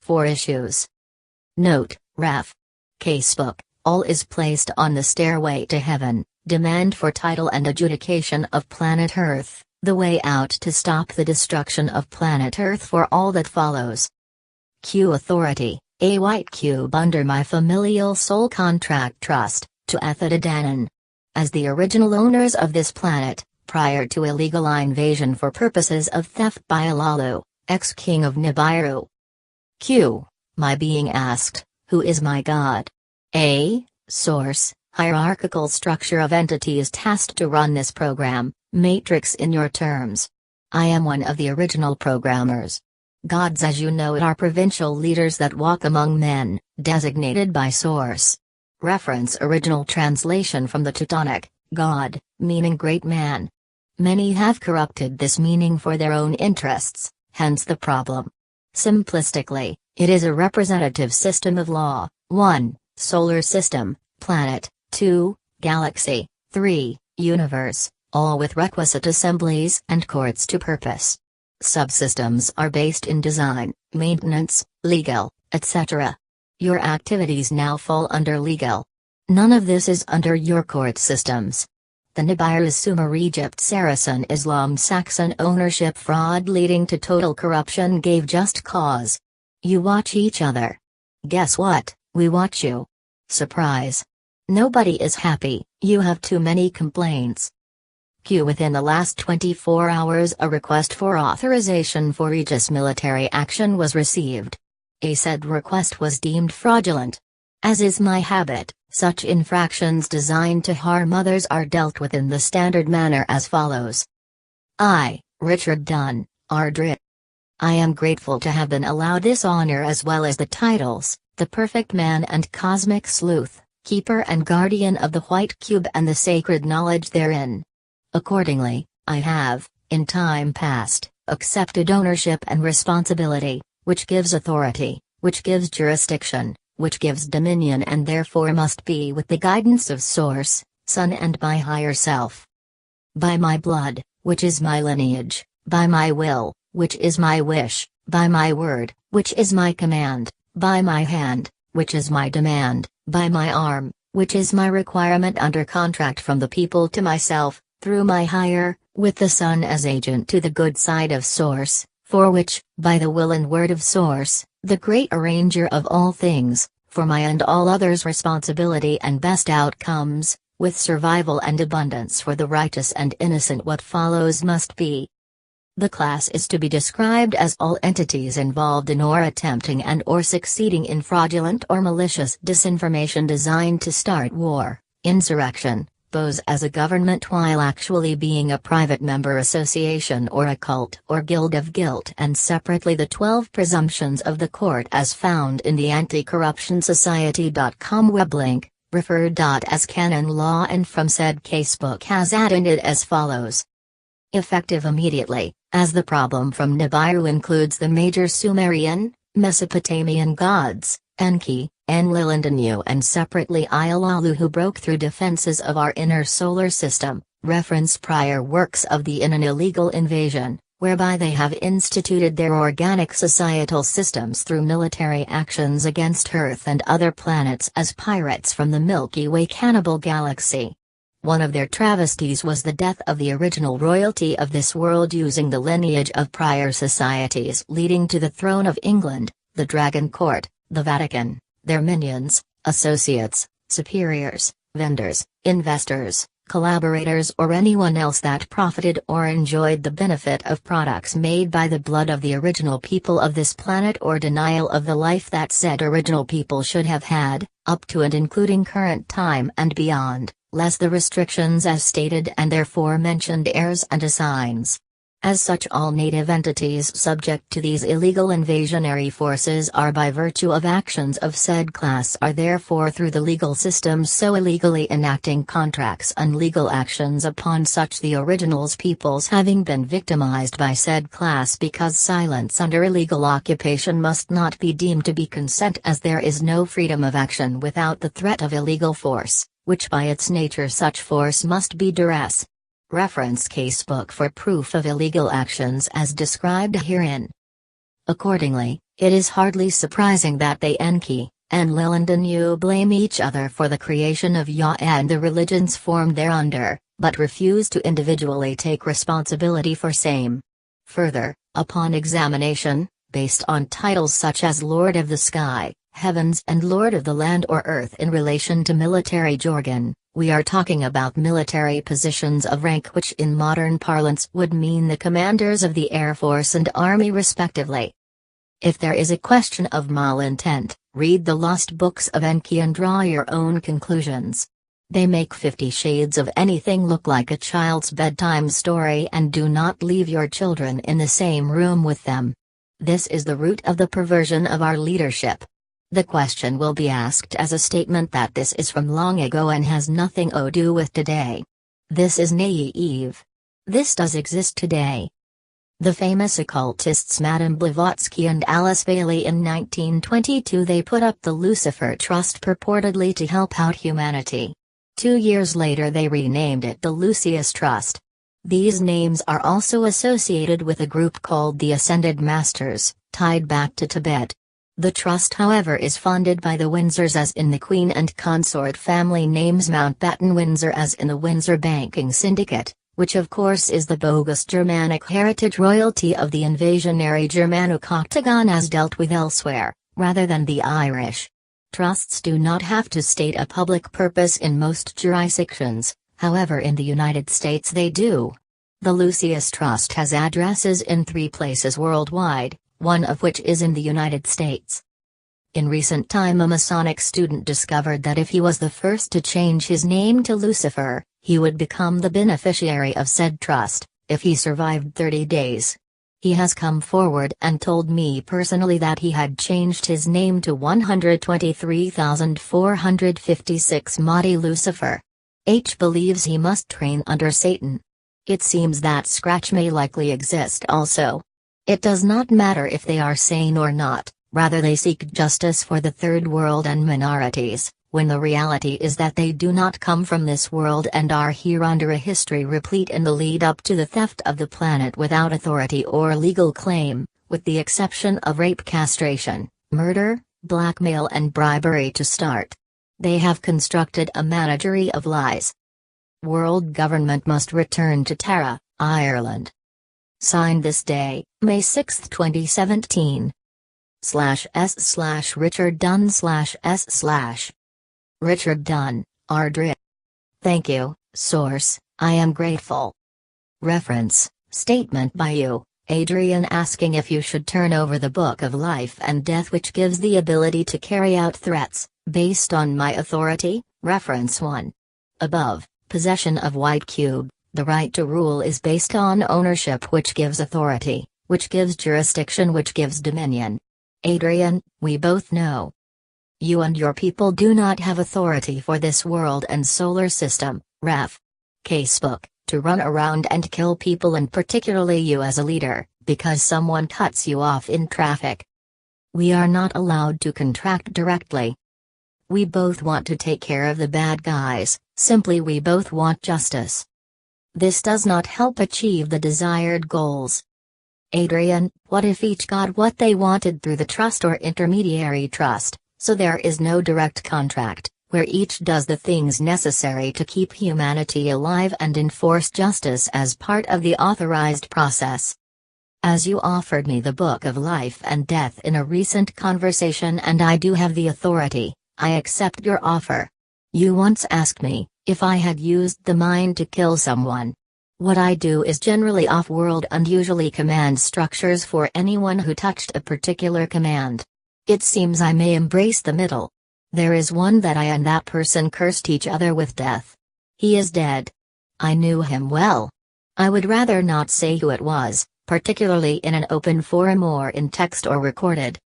4 issues. Note, Ref. Casebook, all is placed on the stairway to heaven, demand for title and adjudication of planet Earth, the way out to stop the destruction of planet Earth for all that follows. Q authority, a white cube under my familial soul contract trust, to DUNN. As the original owners of this planet, prior to illegal invasion for purposes of theft by Alalu, ex-king of Nibiru. Q. My being asked, who is my God? A. Source, hierarchical structure of entities tasked to run this program, matrix in your terms. I am one of the original programmers. Gods as you know it are provincial leaders that walk among men, designated by Source. Reference original translation from the Teutonic, God, meaning great man. Many have corrupted this meaning for their own interests, hence the problem. Simplistically, it is a representative system of law: 1. Solar system, planet; 2. Galaxy; 3. Universe, all with requisite assemblies and courts to purpose. Subsystems are based in design, maintenance, legal, etc. Your activities now fall under legal. None of this is under your court systems. The Nibiru Sumer Egypt Saracen Islam Saxon ownership fraud leading to total corruption gave just cause. You watch each other. Guess what, we watch you. Surprise. Nobody is happy, you have too many complaints. Q. Within the last 24 hours a request for authorization for Aegis military action was received. A said request was deemed fraudulent. As is my habit, such infractions designed to harm others are dealt with in the standard manner as follows. I, Richard Dunn, Ardrit. I am grateful to have been allowed this honor as well as the titles, the Perfect Man and Cosmic Sleuth, Keeper and Guardian of the White Cube and the sacred knowledge therein. Accordingly, I have, in time past, accepted ownership and responsibility, which gives authority, which gives jurisdiction, which gives dominion, and therefore must be with the guidance of Source, Son and my higher self. By my blood, which is my lineage, by my will, which is my wish, by my word, which is my command, by my hand, which is my demand, by my arm, which is my requirement under contract from the people to myself, through my higher, with the Son as agent to the good side of Source, for which, by the will and word of Source, the great arranger of all things, for my and all others' responsibility and best outcomes, with survival and abundance for the righteous and innocent, what follows must be. The class is to be described as all entities involved in or attempting and or succeeding in fraudulent or malicious disinformation designed to start war, insurrection, pose as a government while actually being a private member association or a cult or guild of guilt, and separately the 12 presumptions of the court as found in the anticorruptionsociety.com web link, referred as canon law, and from said casebook has added it as follows. Effective immediately, as the problem from Nibiru includes the major Sumerian, Mesopotamian gods, Enki, Enlil and Anu, and separately Ilalu, who broke through defenses of our inner solar system, reference prior works of the in an illegal invasion, whereby they have instituted their organic societal systems through military actions against Earth and other planets as pirates from the Milky Way cannibal galaxy. One of their travesties was the death of the original royalty of this world using the lineage of prior societies leading to the throne of England, the Dragon Court, the Vatican, their minions, associates, superiors, vendors, investors, collaborators, or anyone else that profited or enjoyed the benefit of products made by the blood of the original people of this planet, or denial of the life that said original people should have had, up to and including current time and beyond, less the restrictions as stated and therefore mentioned heirs and assigns. As such, all native entities subject to these illegal invasionary forces are by virtue of actions of said class are therefore through the legal system so illegally enacting contracts and legal actions upon such the originals peoples having been victimized by said class, because silence under illegal occupation must not be deemed to be consent, as there is no freedom of action without the threat of illegal force, which by its nature such force must be duress. Reference casebook for proof of illegal actions as described herein. Accordingly, It is hardly surprising that they Enki, enlil and DUNN blame each other for the creation of YHWH and the religions formed thereunder, but refuse to individually take responsibility for same. Further, upon examination, based on titles such as Lord of the Sky, Heavens and Lord of the Land or Earth in relation to military jargon, we are talking about military positions of rank which in modern parlance would mean the commanders of the Air Force and Army respectively. If there is a question of malintent, read the lost books of Enki and draw your own conclusions. They make 50 Shades of anything look like a child's bedtime story, and do not leave your children in the same room with them. This is the root of the perversion of our leadership. The question will be asked as a statement that this is from long ago and has nothing to do with today. This is naive. This does exist today. The famous occultists Madame Blavatsky and Alice Bailey in 1922 they put up the Lucifer Trust purportedly to help out humanity. 2 years later they renamed it the Lucius Trust. These names are also associated with a group called the Ascended Masters, tied back to Tibet. The trust however is funded by the Windsors as in the Queen and Consort family names, Mountbatten Windsor as in the Windsor Banking Syndicate, which of course is the bogus Germanic heritage royalty of the invasionary Germanic-Octagon as dealt with elsewhere, rather than the Irish. Trusts do not have to state a public purpose in most jurisdictions, however in the United States they do. The Lucius Trust has addresses in 3 places worldwide, one of which is in the United States. In recent time a Masonic student discovered that if he was the first to change his name to Lucifer, he would become the beneficiary of said trust, if he survived 30 days. He has come forward and told me personally that he had changed his name to 123,456 Mahdi Lucifer. H believes he must train under Satan. It seems that scratch may likely exist also. It does not matter if they are sane or not, rather they seek justice for the third world and minorities, when the reality is that they do not come from this world and are here under a history replete in the lead up to the theft of the planet without authority or legal claim, with the exception of rape, castration, murder, blackmail and bribery to start. They have constructed a menagerie of lies. World government must return to Tara, Ireland. Signed this day, May 6, 2017. /s/Richard Dunn /s/ Richard Dunn, Ardri. Thank you, source, I am grateful. Reference, statement by you, Adrian, asking if you should turn over the Book of Life and Death, which gives the ability to carry out threats, based on my authority. Reference 1. Above, possession of white cube. The right to rule is based on ownership, which gives authority, which gives jurisdiction, which gives dominion. Adrian, we both know. You and your people do not have authority for this world and solar system, ref. Casebook, to run around and kill people, and particularly you as a leader, because someone cuts you off in traffic. We are not allowed to contract directly. We both want to take care of the bad guys, simply we both want justice. This does not help achieve the desired goals. Adrian, what if each got what they wanted through the trust or intermediary trust, so there is no direct contract, where each does the things necessary to keep humanity alive and enforce justice as part of the authorized process? As you offered me the Book of Life and Death in a recent conversation and I do have the authority, I accept your offer. You once asked me, if I had used the mind to kill someone. What I do is generally off-world and usually command structures for anyone who touched a particular command. It seems I may embrace the middle. There is one that I and that person cursed each other with death. He is dead. I knew him well. I would rather not say who it was, particularly in an open forum or in text or recorded.